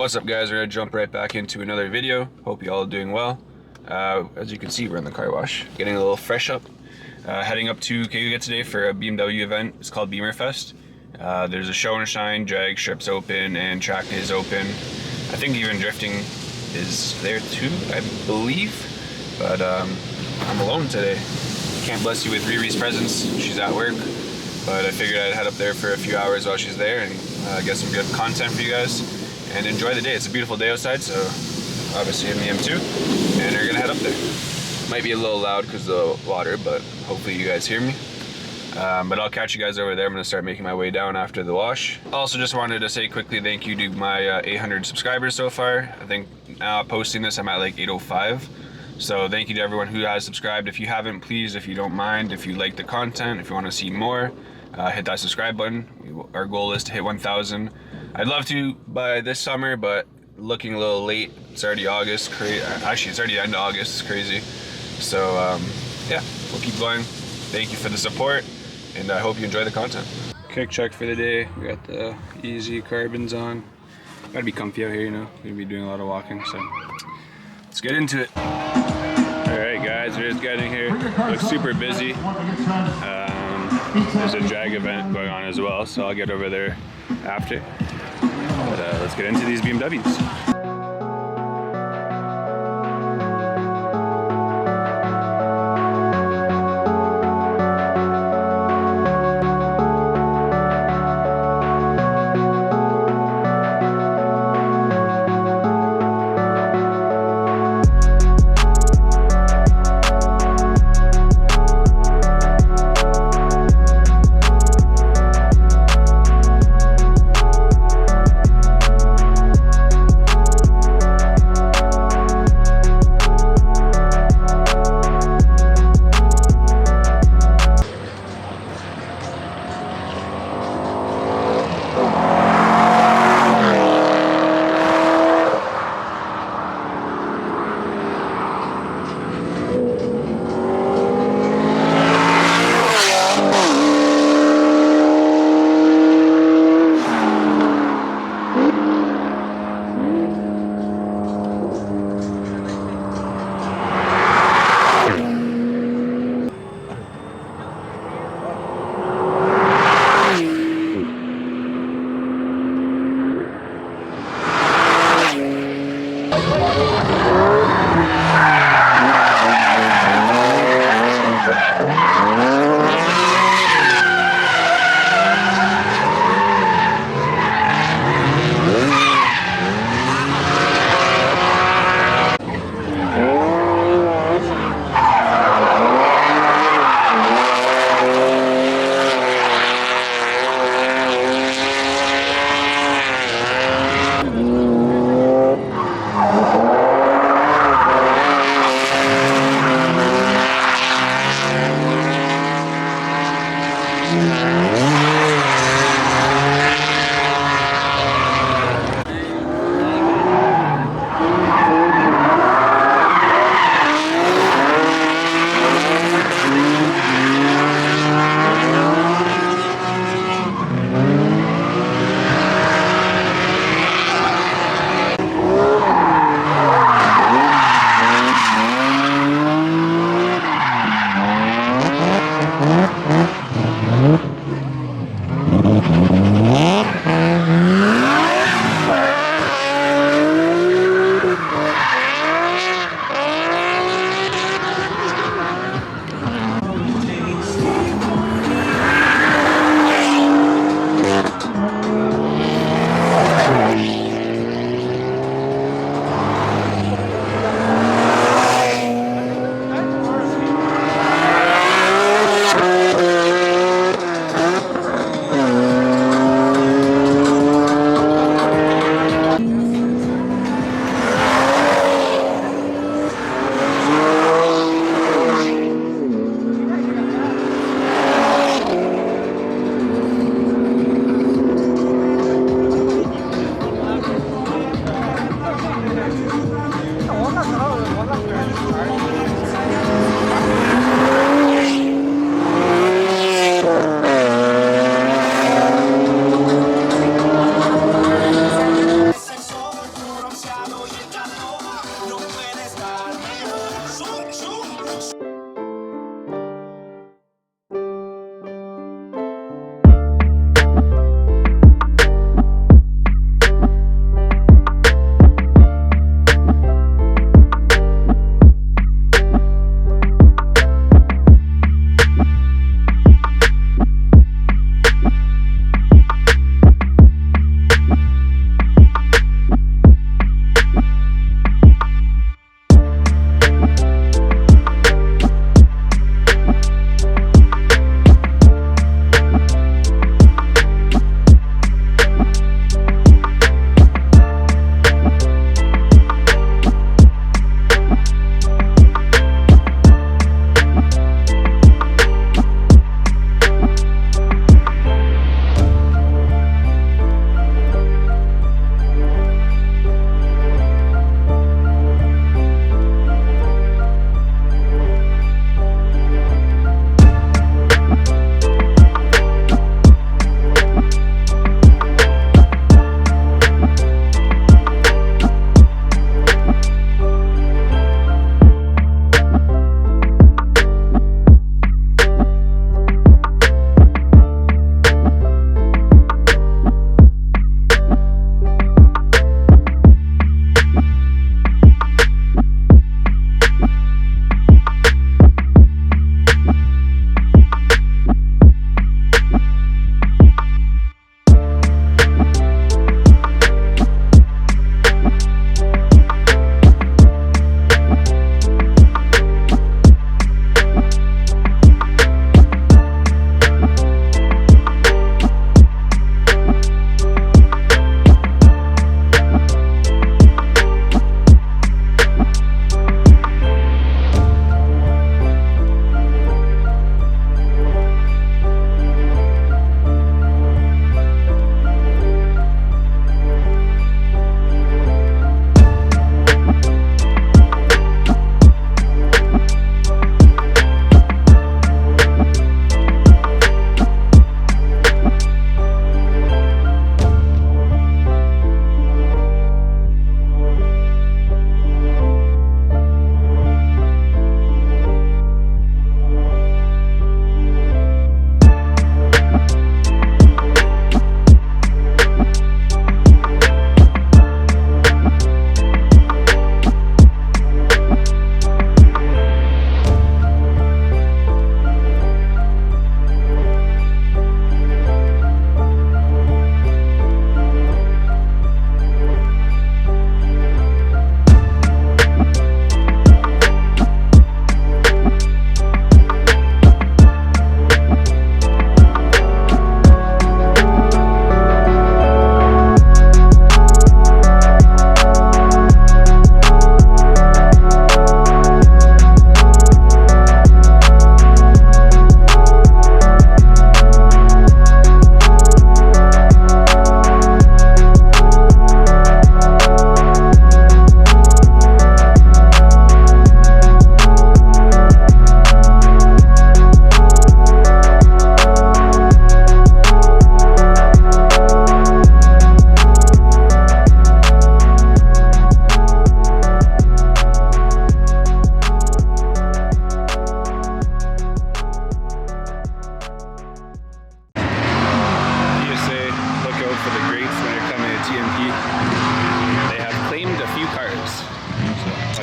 What's up guys, we're gonna jump right back into another video. Hope you all are doing well. As you can see, we're in the car wash, getting a little fresh up. Heading up to Cayuga today for a BMW event. It's called BIMMERFEST. There's a show and shine, drag strips open, and track is open. I think even drifting is there too, I believe. But I'm alone today. Can't bless you with Riri's presence, she's at work. But I figured I'd head up there for a few hours while she's there and get some good content for you guys. And enjoy the day. It's a beautiful day outside, so obviously I'm the M2, and we're gonna head up there. Might be a little loud because of the water, but hopefully you guys hear me. But I'll catch you guys over there. I'm gonna start making my way down after the wash. Also just wanted to say quickly thank you to my 800 subscribers so far. I think now posting this I'm at like 805. So thank you to everyone who has subscribed. If you haven't, please, if you don't mind, if you like the content, if you want to see more, hit that subscribe button. Our goal is to hit 1,000. I'd love to by this summer, but looking a little late. It's already August. Actually, it's already the end of August. It's crazy. So yeah, we'll keep going. Thank you for the support, and I hope you enjoy the content. Kick check for the day. We got the easy carbons on. Gotta be comfy out here, you know. Gonna be doing a lot of walking, so let's get into it. All right, guys, we're just getting here. Looks super busy. There's a drag event going on as well, so I'll get over there after. But let's get into these BMWs.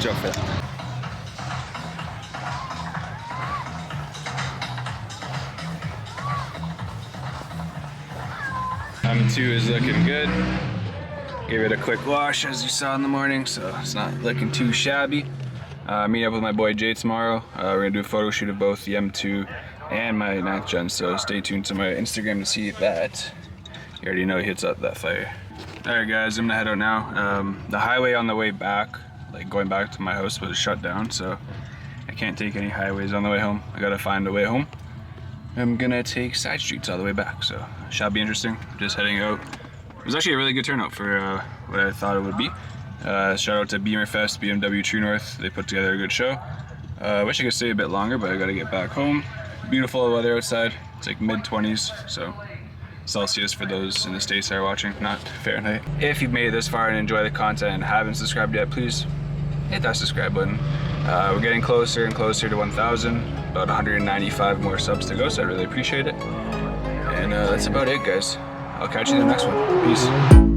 Watch out for that. M2 is looking good. Gave it a quick wash as you saw in the morning, so it's not looking too shabby. Meet up with my boy Jay tomorrow. We're gonna do a photo shoot of both the M2 and my 9th gen, so stay tuned to my Instagram to see that. You already know he hits up that fire. Alright guys, I'm gonna head out now. The highway on the way back, like going back to my house, was shut down, so I can't take any highways on the way home. I gotta find a way home. I'm gonna take side streets all the way back, so shall be interesting. Just heading out. It was actually a really good turnout for what I thought it would be. Shout out to BIMMERFEST, BMW True North. They put together a good show. I wish I could stay a bit longer, but I gotta get back home. Beautiful weather outside. It's like mid-20s, so Celsius for those in the States that are watching, not Fahrenheit. If you've made it this far and enjoy the content and haven't subscribed yet, please hit that subscribe button. We're getting closer and closer to 1,000, about 195 more subs to go, so I really appreciate it. And that's about it, guys. I'll catch you in the next one. Peace.